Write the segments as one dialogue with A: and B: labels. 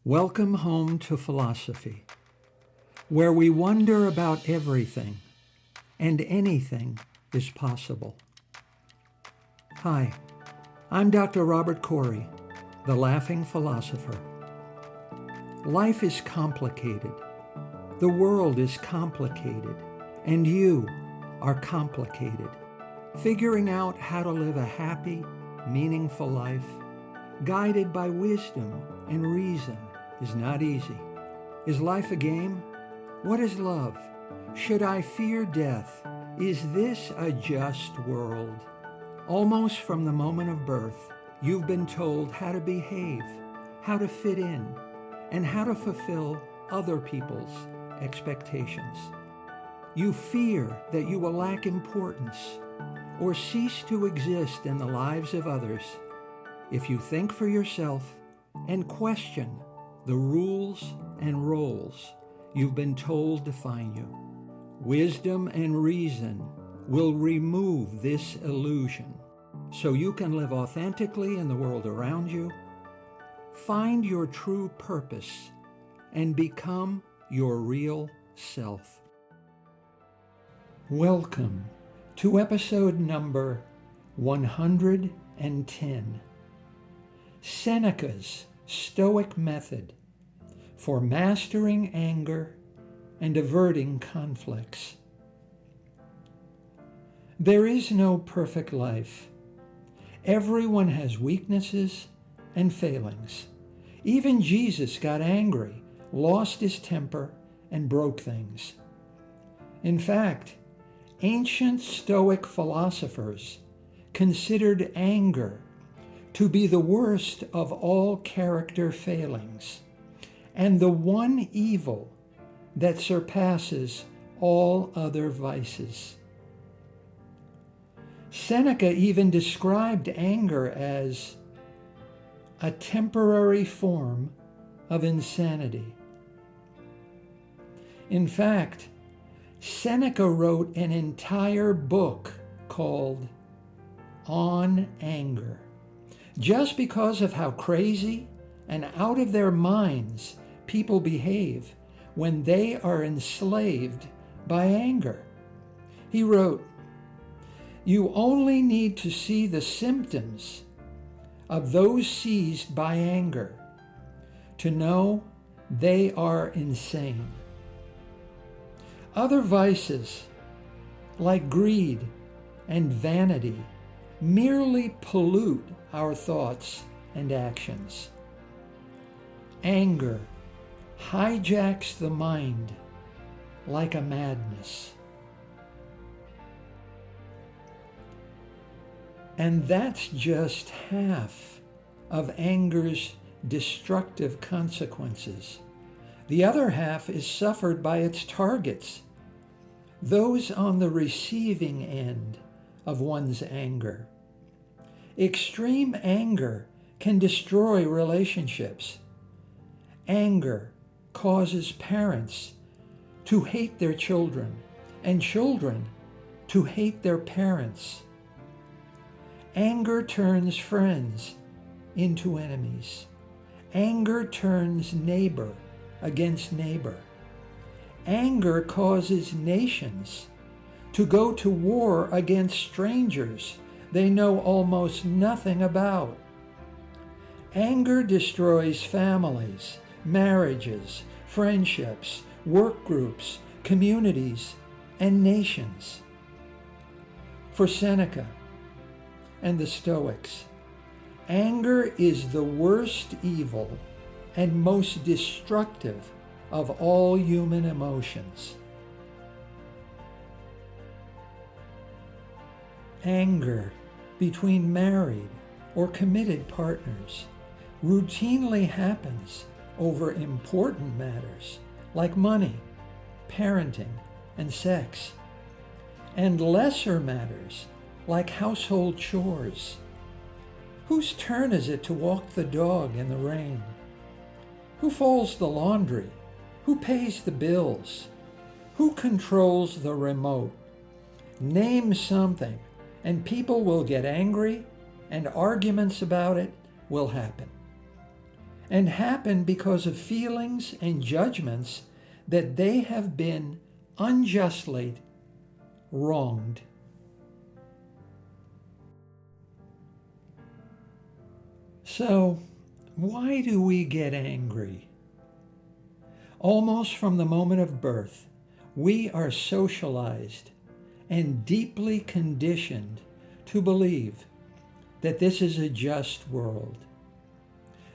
A: Welcome home to philosophy, where we wonder about everything and anything is possible. Hi, I'm Dr. Robert Corey, the Laughing Philosopher. Life is complicated, the world is complicated, and you are complicated. Figuring out how to live a happy, meaningful life, guided by wisdom and reason, is not easy. Is life a game? What is love? Should I fear death? Is this a just world? Almost from the moment of birth, you've been told how to behave, how to fit in, and how to fulfill other people's expectations. You fear that you will lack importance or cease to exist in the lives of others if you think for yourself and question the rules and roles you've been told define you. Wisdom and reason will remove this illusion so you can live authentically in the world around you, find your true purpose, and become your real self. Welcome to episode number 110, Seneca's Stoic method for mastering anger and averting conflicts. There is no perfect life. Everyone has weaknesses and failings. Even Jesus got angry, lost his temper, and broke things. In fact, ancient Stoic philosophers considered anger to be the worst of all character failings, and the one evil that surpasses all other vices. Seneca even described anger as a temporary form of insanity. In fact, Seneca wrote an entire book called On Anger, just because of how crazy and out of their minds people behave when they are enslaved by anger. He wrote, "You only need to see the symptoms of those seized by anger to know they are insane." Other vices, like greed and vanity, merely pollute our thoughts and actions. Anger hijacks the mind like a madness. And that's just half of anger's destructive consequences. The other half is suffered by its targets, those on the receiving end of one's anger. Extreme anger can destroy relationships. Anger causes parents to hate their children and children to hate their parents. Anger turns friends into enemies. Anger turns neighbor against neighbor. Anger causes nations to go to war against strangers they know almost nothing about. Anger destroys families, marriages, friendships, work groups, communities, and nations. For Seneca and the Stoics, anger is the worst evil and most destructive of all human emotions. Anger between married or committed partners routinely happens over important matters like money, parenting, and sex, and lesser matters like household chores. Whose turn is it to walk the dog in the rain? Who folds the laundry? Who pays the bills? Who controls the remote? Name something, and people will get angry, and arguments about it will happen. and happen because of feelings and judgments that they have been unjustly wronged. So, why do we get angry? Almost from the moment of birth, we are socialized and deeply conditioned to believe that this is a just world.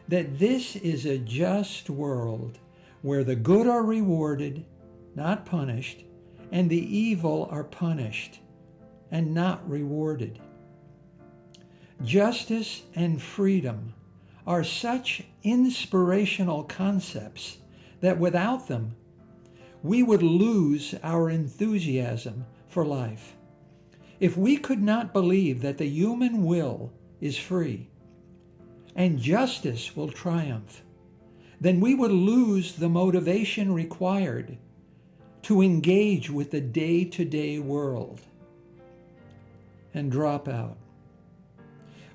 A: That this is a just world where the good are rewarded, not punished, and the evil are punished and not rewarded. Justice and freedom are such inspirational concepts that without them, we would lose our enthusiasm for life. If we could not believe that the human will is free and justice will triumph, then we would lose the motivation required to engage with the day-to-day world and drop out.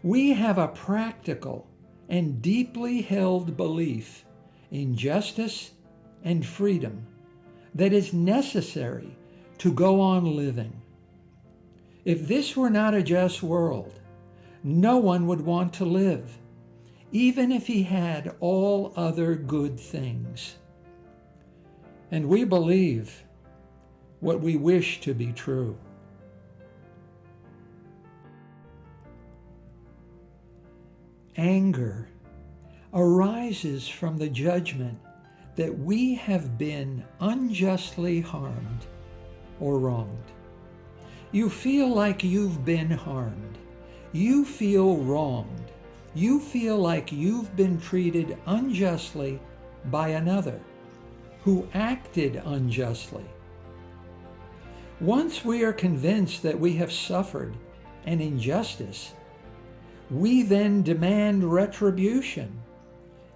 A: We have a practical and deeply held belief in justice and freedom that is necessary to go on living. If this were not a just world, no one would want to live, even if he had all other good things. And we believe what we wish to be true. Anger arises from the judgment that we have been unjustly harmed or wronged. You feel like you've been harmed. You feel wronged. You feel like you've been treated unjustly by another who acted unjustly. Once we are convinced that we have suffered an injustice, we then demand retribution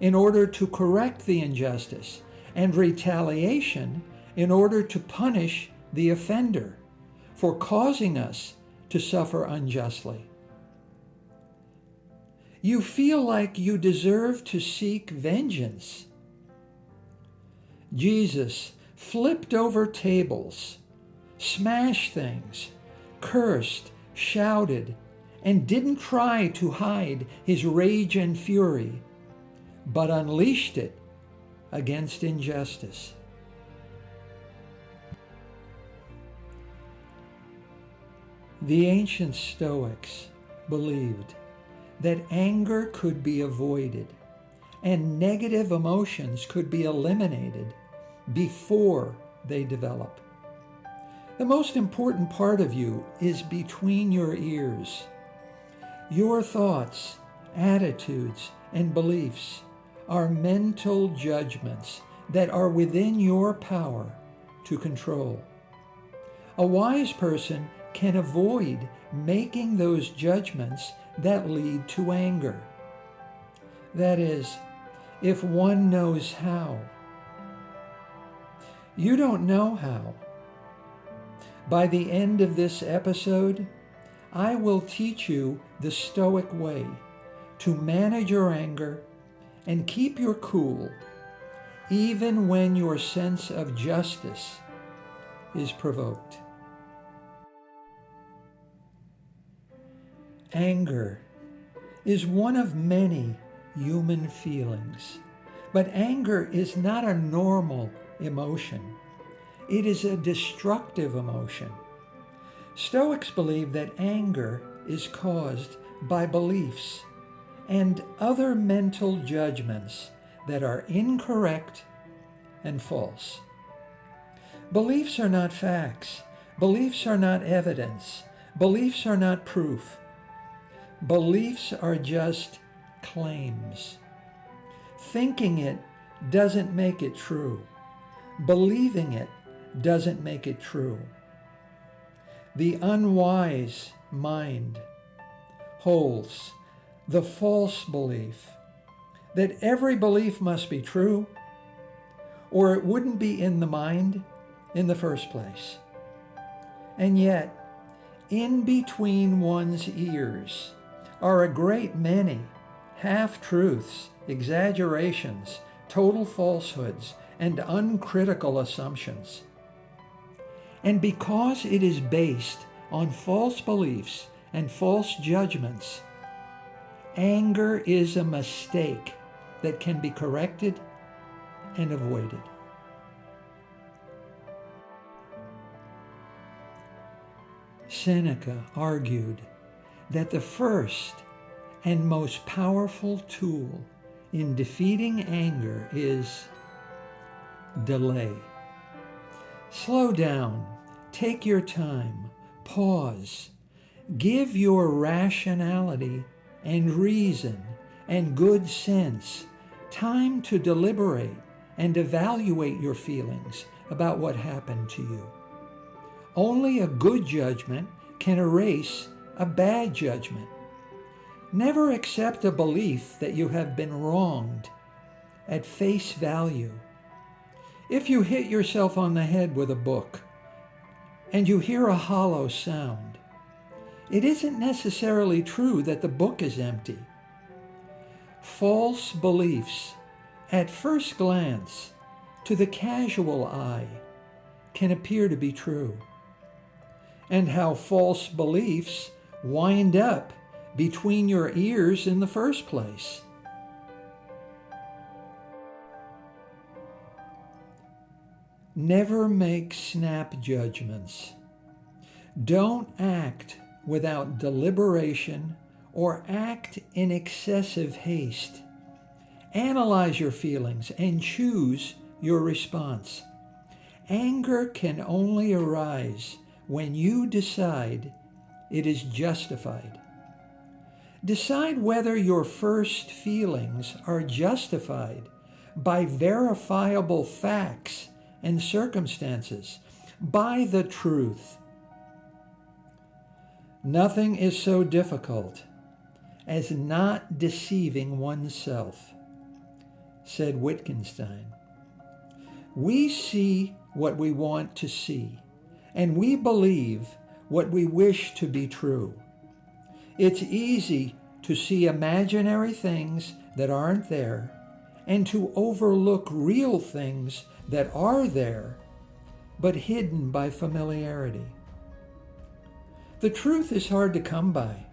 A: in order to correct the injustice and retaliation in order to punish the offender for causing us to suffer unjustly. You feel like you deserve to seek vengeance. Jesus flipped over tables, smashed things, cursed, shouted, and didn't try to hide his rage and fury, but unleashed it against injustice. The ancient Stoics believed that anger could be avoided and negative emotions could be eliminated before they develop. The most important part of you is between your ears. Your thoughts, attitudes, and beliefs are mental judgments that are within your power to control. A wise person can avoid making those judgments that lead to anger. That is, if one knows how. You don't know how. By the end of this episode, I will teach you the Stoic way to manage your anger and keep your cool, even when your sense of justice is provoked. Anger is one of many human feelings, but anger is not a normal emotion. It is a destructive emotion. Stoics believe that anger is caused by beliefs and other mental judgments that are incorrect and false. Beliefs are not facts. Beliefs are not evidence. Beliefs are not proof. Beliefs are just claims. Thinking it doesn't make it true. Believing it doesn't make it true. The unwise mind holds the false belief that every belief must be true, or it wouldn't be in the mind in the first place. And yet, in between one's ears are a great many half-truths, exaggerations, total falsehoods, and uncritical assumptions. And because it is based on false beliefs and false judgments, anger is a mistake that can be corrected and avoided. Seneca argued that the first and most powerful tool in defeating anger is delay. Slow down, take your time, pause, give your rationality and reason and good sense time to deliberate and evaluate your feelings about what happened to you. Only a good judgment can erase a bad judgment. Never accept a belief that you have been wronged at face value. If you hit yourself on the head with a book and you hear a hollow sound, it isn't necessarily true that the book is empty. False beliefs, at first glance, to the casual eye, can appear to be true. And how false beliefs wind up between your ears in the first place. Never make snap judgments. Don't act without deliberation or act in excessive haste. Analyze your feelings and choose your response. Anger can only arise when you decide it is justified. Decide whether your first feelings are justified by verifiable facts and circumstances, by the truth. Nothing is so difficult as not deceiving oneself, said Wittgenstein. We see what we want to see, and we believe what we wish to be true. It's easy to see imaginary things that aren't there and to overlook real things that are there, but hidden by familiarity. The truth is hard to come by.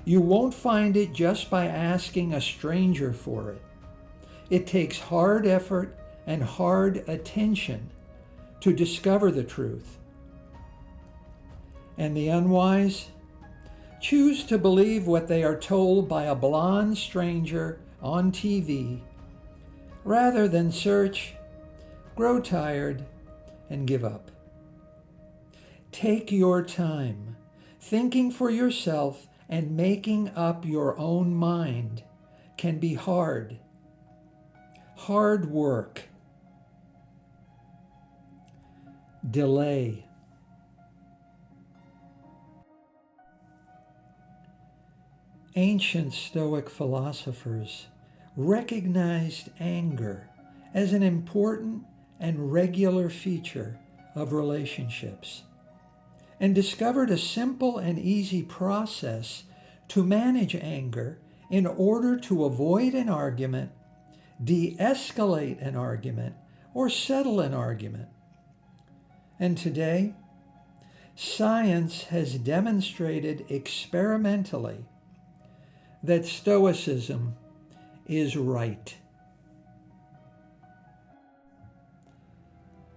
A: You won't find it just by asking a stranger for it. It takes hard effort and hard attention to discover the truth. And the unwise choose to believe what they are told by a blonde stranger on TV, rather than search, grow tired, and give up. Take your time, thinking for yourself and making up your own mind can be hard. Hard work. Delay. Ancient Stoic philosophers recognized anger as an important and regular feature of relationships and discovered a simple and easy process to manage anger in order to avoid an argument, de-escalate an argument, or settle an argument. And today, science has demonstrated experimentally that Stoicism is right.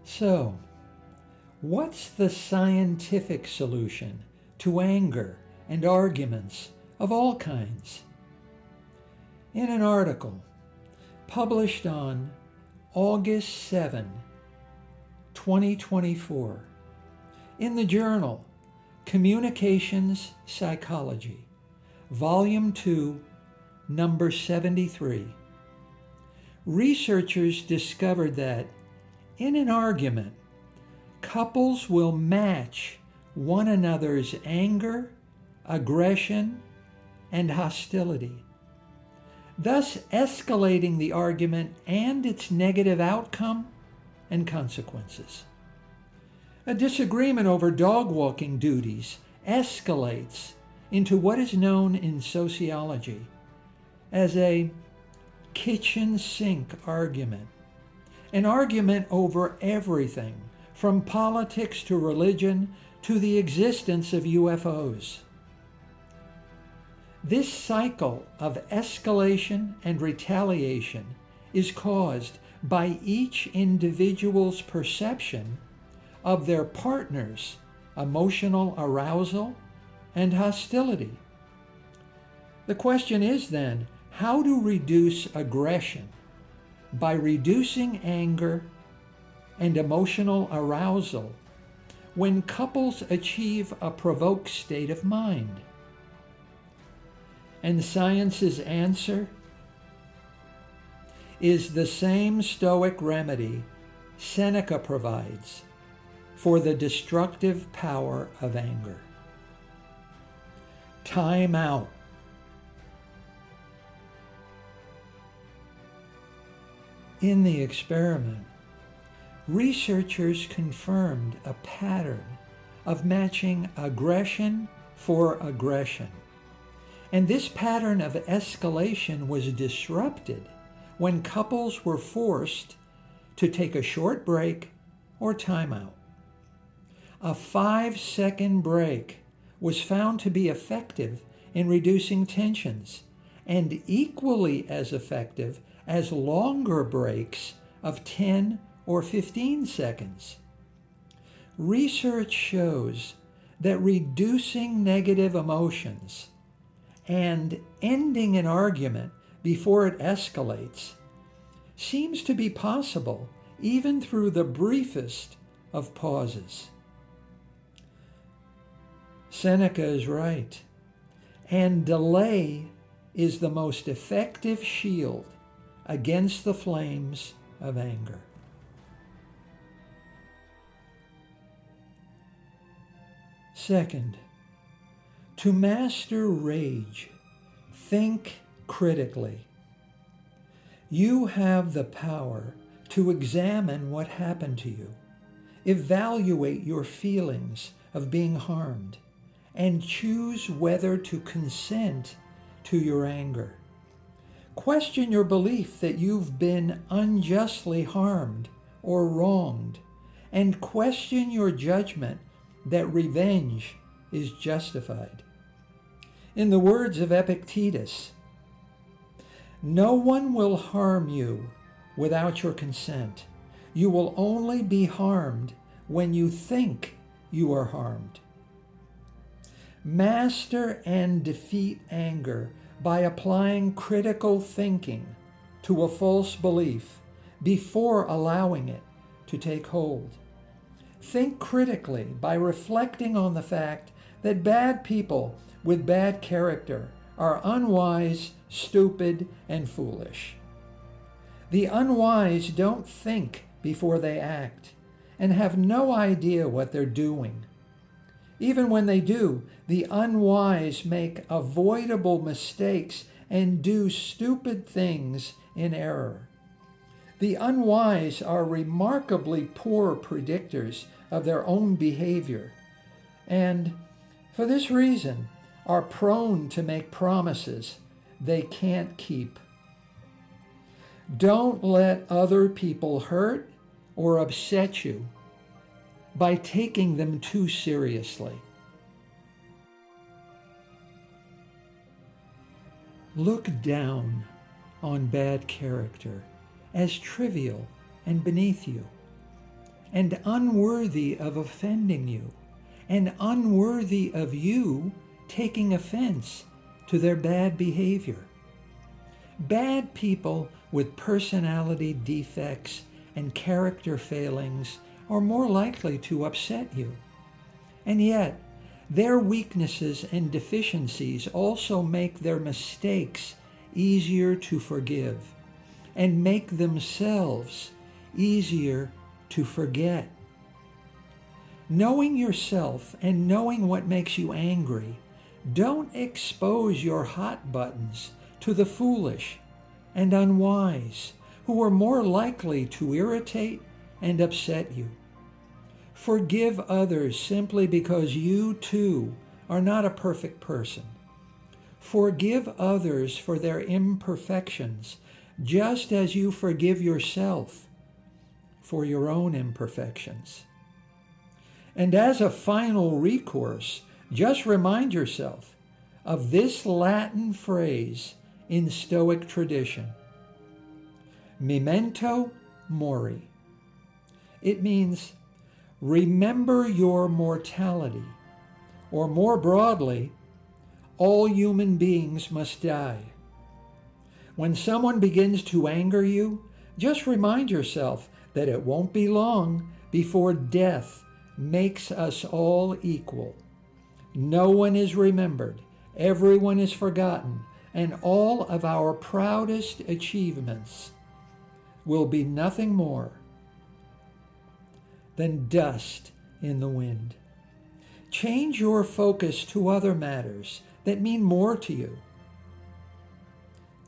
A: So, what's the scientific solution to anger and arguments of all kinds? In an article published on August 7, 2024, in the journal Communications Psychology, Volume 2, Number 73, researchers discovered that in an argument, couples will match one another's anger, aggression, and hostility, thus escalating the argument and its negative outcome and consequences. A disagreement over dog walking duties escalates into what is known in sociology as a kitchen sink argument, an argument over everything from politics to religion to the existence of UFOs. This cycle of escalation and retaliation is caused by each individual's perception of their partner's emotional arousal and hostility. The question is then, how to reduce aggression by reducing anger and emotional arousal when couples achieve a provoked state of mind? And science's answer is the same Stoic remedy Seneca provides for the destructive power of anger. Time out. In the experiment, researchers confirmed a pattern of matching aggression for aggression. And this pattern of escalation was disrupted when couples were forced to take a short break or timeout. A 5-second break was found to be effective in reducing tensions and equally as effective as longer breaks of 10 or 15 seconds. Research shows that reducing negative emotions and ending an argument before it escalates seems to be possible even through the briefest of pauses. Seneca is right, and delay is the most effective shield against the flames of anger. Second, to master rage, think critically. You have the power to examine what happened to you, evaluate your feelings of being harmed, and choose whether to consent to your anger. Question your belief that you've been unjustly harmed or wronged, and question your judgment that revenge is justified. In the words of Epictetus, no one will harm you without your consent. You will only be harmed when you think you are harmed. Master and defeat anger by applying critical thinking to a false belief before allowing it to take hold. Think critically by reflecting on the fact that bad people with bad character are unwise, stupid, and foolish. The unwise don't think before they act and have no idea what they're doing. Even when they do, the unwise make avoidable mistakes and do stupid things in error. The unwise are remarkably poor predictors of their own behavior, and for this reason are prone to make promises they can't keep. Don't let other people hurt or upset you by taking them too seriously. Look down on bad character as trivial and beneath you, and unworthy of offending you, and unworthy of you taking offense to their bad behavior. Bad people with personality defects and character failings are more likely to upset you. And yet, their weaknesses and deficiencies also make their mistakes easier to forgive and make themselves easier to forget. Knowing yourself and knowing what makes you angry, don't expose your hot buttons to the foolish and unwise, who are more likely to irritate and upset you. Forgive others simply because you too are not a perfect person. Forgive others for their imperfections just as you forgive yourself for your own imperfections. And as a final recourse, just remind yourself of this Latin phrase in Stoic tradition, memento mori. It means remember your mortality, or more broadly, all human beings must die. When someone begins to anger you, just remind yourself that it won't be long before death makes us all equal. No one is remembered, everyone is forgotten, and all of our proudest achievements will be nothing more than dust in the wind. Change your focus to other matters that mean more to you.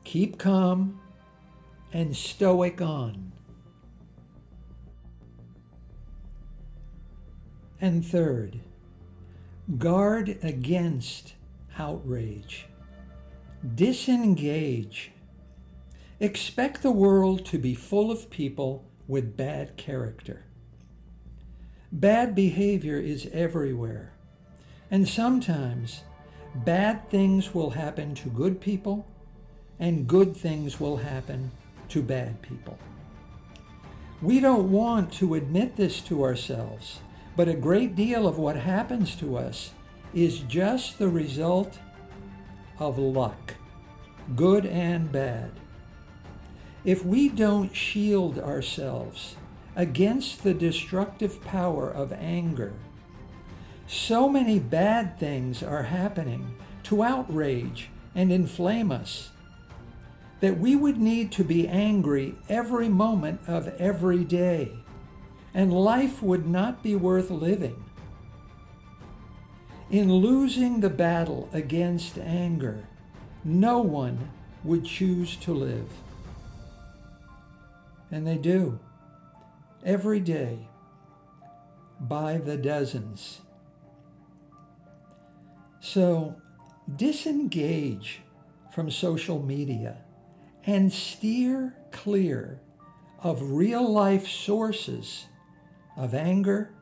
A: Keep calm and stoic on. And third, guard against outrage. Disengage. Expect the world to be full of people with bad character. Bad behavior is everywhere, and sometimes bad things will happen to good people, and good things will happen to bad people. We don't want to admit this to ourselves, but a great deal of what happens to us is just the result of luck, good and bad. If we don't shield ourselves against the destructive power of anger, so many bad things are happening to outrage and inflame us that we would need to be angry every moment of every day, and life would not be worth living. In losing the battle against anger, no one would choose to live. And they do, every day, by the dozens. So disengage from social media and steer clear of real-life sources of anger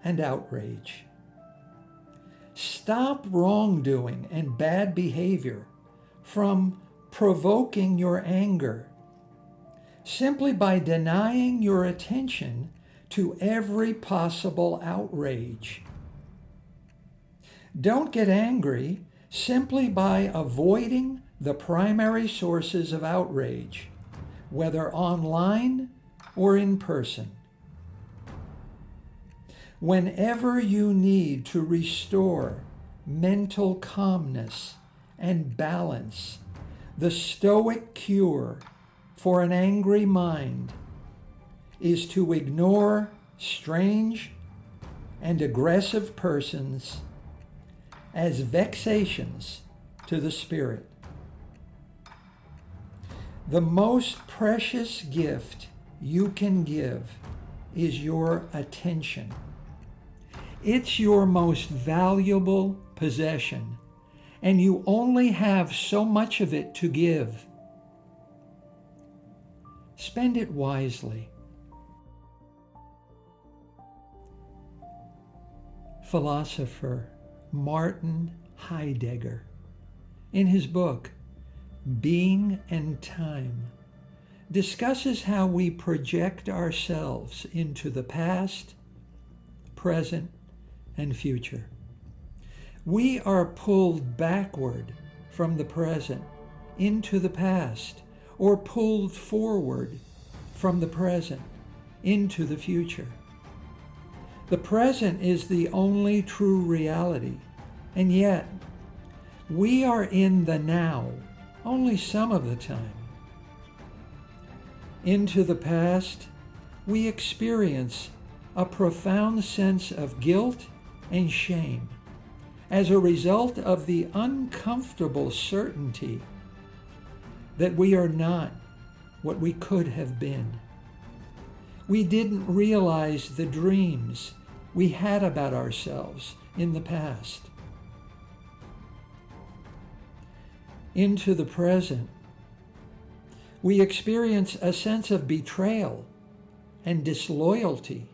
A: and outrage. Stop wrongdoing and bad behavior from provoking your anger simply by denying your attention to every possible outrage. Don't get angry simply by avoiding the primary sources of outrage, whether online or in person. Whenever you need to restore mental calmness and balance, the Stoic cure for an angry mind is to ignore strange and aggressive persons as vexations to the spirit. The most precious gift you can give is your attention. It's your most valuable possession, and you only have so much of it to give. Spend it wisely. Philosopher Martin Heidegger, in his book Being and Time, discusses how we project ourselves into the past, present, and future. We are pulled backward from the present into the past, or pulled forward from the present into the future. The present is the only true reality, and yet we are in the now only some of the time. Into the past, we experience a profound sense of guilt and shame as a result of the uncomfortable certainty that we are not what we could have been. We didn't realize the dreams we had about ourselves in the past. Into the present, We experience a sense of betrayal and disloyalty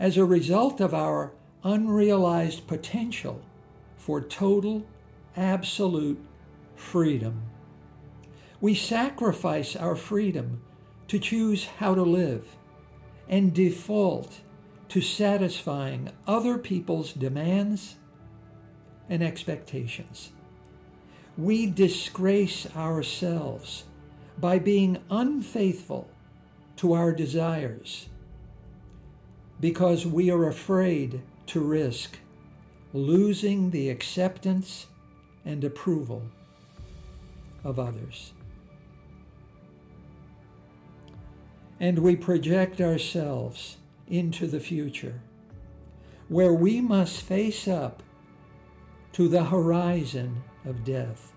A: as a result of our unrealized potential for total, absolute freedom. We sacrifice our freedom to choose how to live and default to satisfying other people's demands and expectations. We disgrace ourselves by being unfaithful to our desires because we are afraid to risk losing the acceptance and approval of others. And we project ourselves into the future, where we must face up to the horizon of death.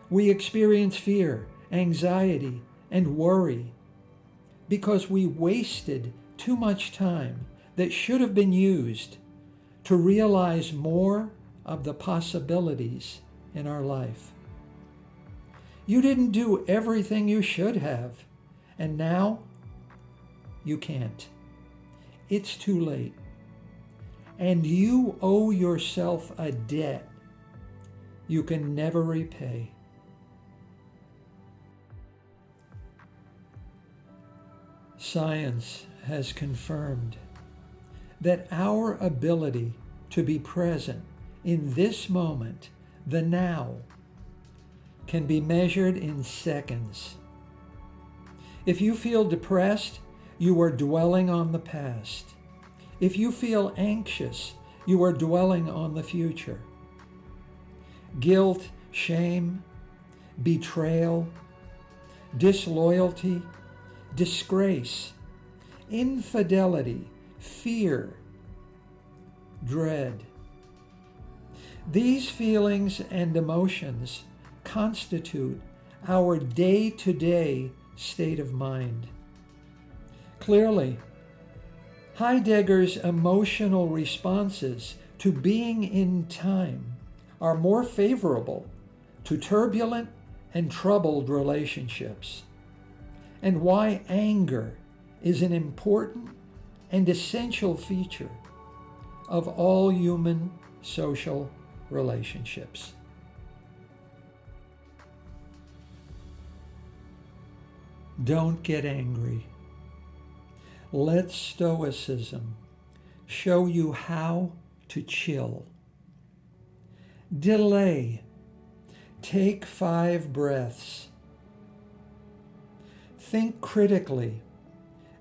A: We experience fear, anxiety, and worry because we wasted too much time that should have been used to realize more of the possibilities in our life. You didn't do everything you should have, and now you can't. It's too late. And you owe yourself a debt you can never repay. Science has confirmed that our ability to be present in this moment, the now, can be measured in seconds. If you feel depressed, you are dwelling on the past. If you feel anxious, you are dwelling on the future. Guilt, shame, betrayal, disloyalty, disgrace, infidelity, fear, dread. These feelings and emotions constitute our day-to-day state of mind. Clearly, Heidegger's emotional responses to being in time are more favorable to turbulent and troubled relationships, and why anger is an important and essential feature of all human social relationships. Don't get angry. Let Stoicism show you how to chill. Delay. Take 5 breaths. Think critically.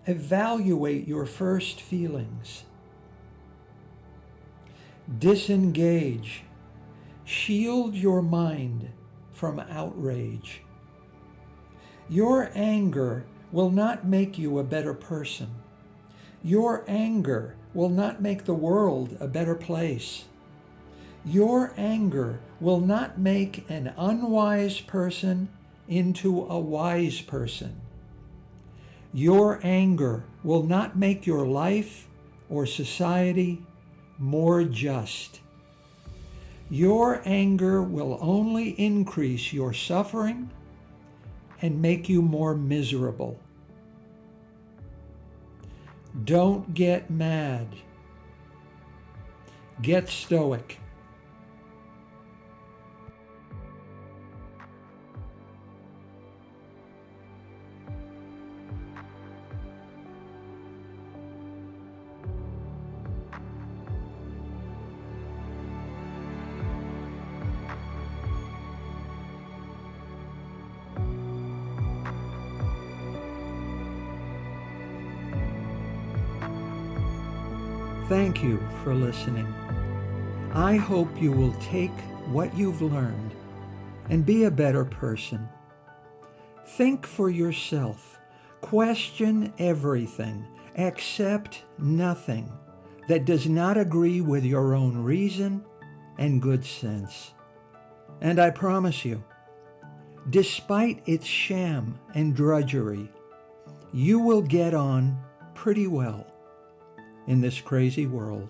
A: Evaluate your first feelings. Disengage. Shield your mind from outrage. Your anger will not make you a better person. Your anger will not make the world a better place. Your anger will not make an unwise person into a wise person. Your anger will not make your life or society more just. Your anger will only increase your suffering and make you more miserable. Don't get mad. Get stoic. Thank you for listening. I hope you will take what you've learned and be a better person. Think for yourself. Question everything. Accept nothing that does not agree with your own reason and good sense. And I promise you, despite its sham and drudgery, you will get on pretty well in this crazy world.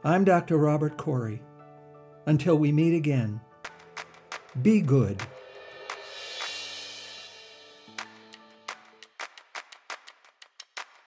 A: I'm Dr. Robert Corey. Until we meet again, be good.